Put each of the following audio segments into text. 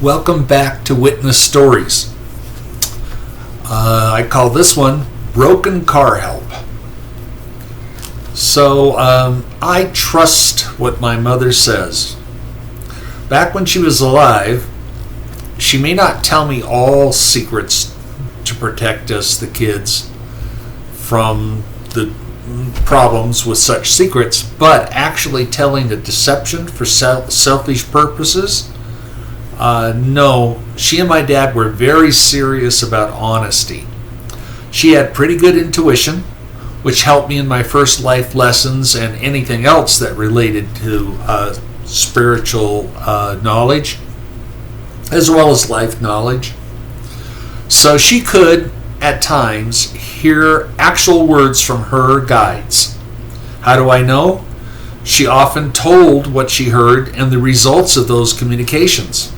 Welcome back to Witness Stories. I call this one Broken Car Help. So I trust what my mother says. Back when she was alive, she may not tell me all secrets to protect us, the kids, from the problems with such secrets, but actually telling a deception for selfish purposes. No, she and my dad were very serious about honesty. She had pretty good intuition, which helped me in my first life lessons and anything else that related to spiritual knowledge, as well as life knowledge. So she could, at times, hear actual words from her guides. How do I know? She often told what she heard and the results of those communications.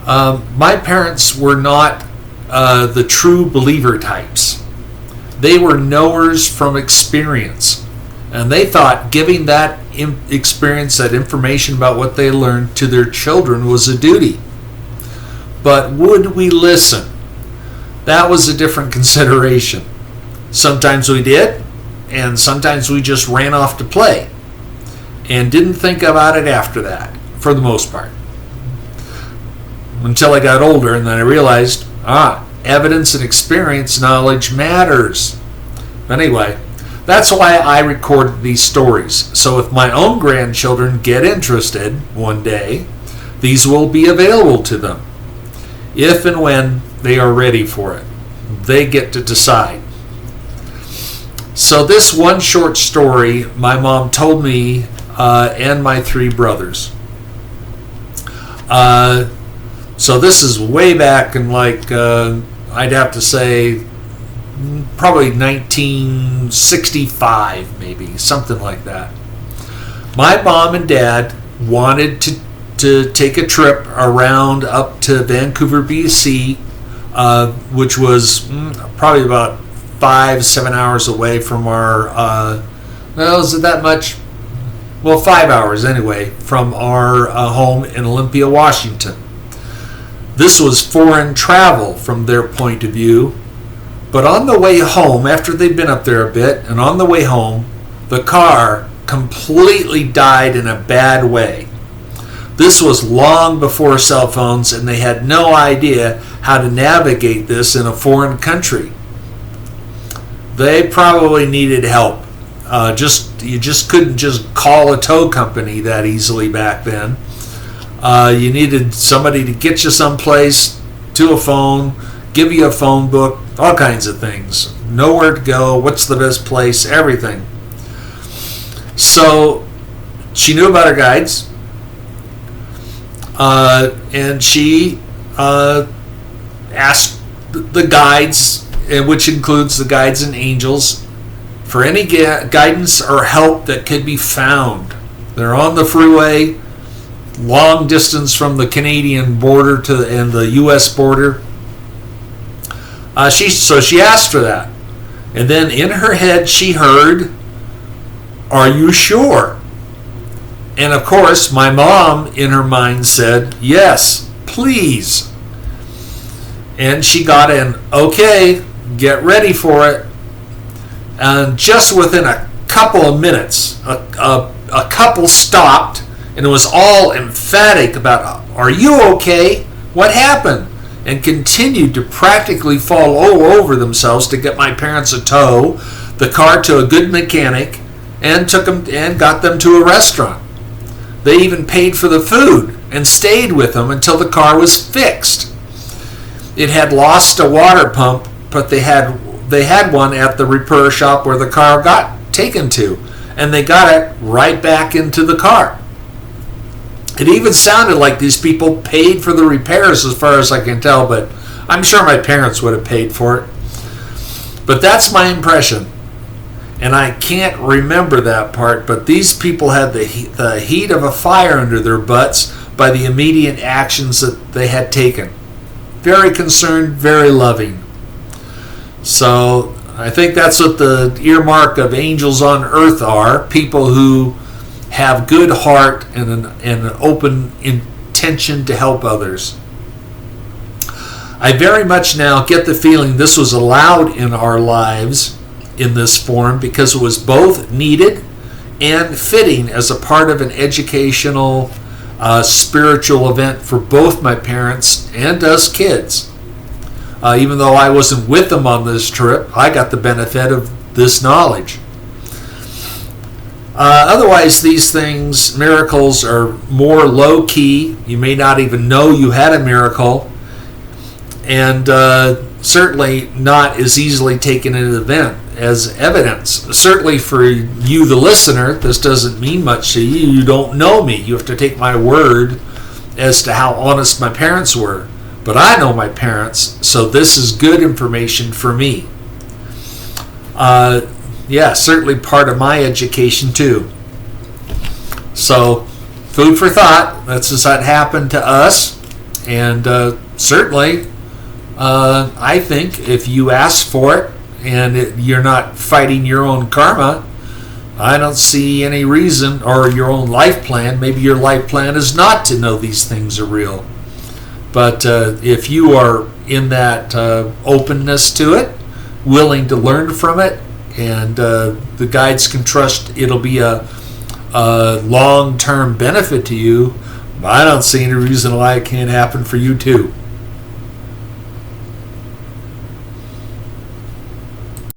My parents were not the true believer types. They were knowers from experience, and they thought giving that experience, that information about what they learned to their children was a duty. But would we listen? That was a different consideration. Sometimes we did, and sometimes we just ran off to play and didn't think about it after that, for the most part. Until I got older, and then I realized, evidence and experience knowledge matters. Anyway, that's why I recorded these stories. So if my own grandchildren get interested one day, these will be available to them. If and when they are ready for it. They get to decide. So this one short story my mom told me and my three brothers. So this is way back in I'd have to say probably 1965, maybe, something like that. My mom and dad wanted to take a trip around up to Vancouver, BC, which was probably about 5-7 hours away from our, is it that much? Well, 5 hours anyway, from our home in Olympia, Washington. This was foreign travel from their point of view, but on the way home, after they'd been up there a bit, and on the way home, the car completely died in a bad way. This was long before cell phones, and they had no idea how to navigate this in a foreign country. They probably needed help. You just couldn't just call a tow company that easily back then. You needed somebody to get you someplace, to a phone, give you a phone book, all kinds of things. Know where to go, what's the best place, everything. So she knew about her guides, and she asked the guides, which includes the guides and angels, for any guidance or help that could be found. They're on the freeway, long distance from the Canadian border and the U.S. border. So she asked for that. And then in her head she heard, "Are you sure?" And of course my mom in her mind said, "Yes, please." And she got an "okay, get ready for it." And just within a couple of minutes, a couple stopped, and it was all emphatic about, "Are you okay? What happened?" And continued to practically fall all over themselves to get my parents a tow, the car to a good mechanic, and took them and got them to a restaurant. They even paid for the food and stayed with them until the car was fixed. It had lost a water pump, but they had one at the repair shop where the car got taken to, and they got it right back into the car. It even sounded like these people paid for the repairs, as far as I can tell, but I'm sure my parents would have paid for it. But that's my impression, and I can't remember that part, but these people had the heat of a fire under their butts by the immediate actions that they had taken. Very concerned, very loving. So I think that's what the earmark of angels on earth are, people who have good heart and an open intention to help others. I very much now get the feeling this was allowed in our lives in this form because it was both needed and fitting as a part of an educational, spiritual event for both my parents and us kids. Even though I wasn't with them on this trip, I got the benefit of this knowledge. Otherwise, these things, miracles, are more low-key. You may not even know you had a miracle, and certainly not as easily taken as evidence. Certainly for you, the listener, this doesn't mean much to you. You don't know me. You have to take my word as to how honest my parents were. But I know my parents, so this is good information for me. Certainly part of my education too. So, food for thought. That's just what happened to us. And certainly, I think if you ask for it and you're not fighting your own karma, I don't see any reason, or your own life plan. Maybe your life plan is not to know these things are real. But if you are in that openness to it, willing to learn from it, and the guides can trust it'll be a long-term benefit to you, I don't see any reason why it can't happen for you too.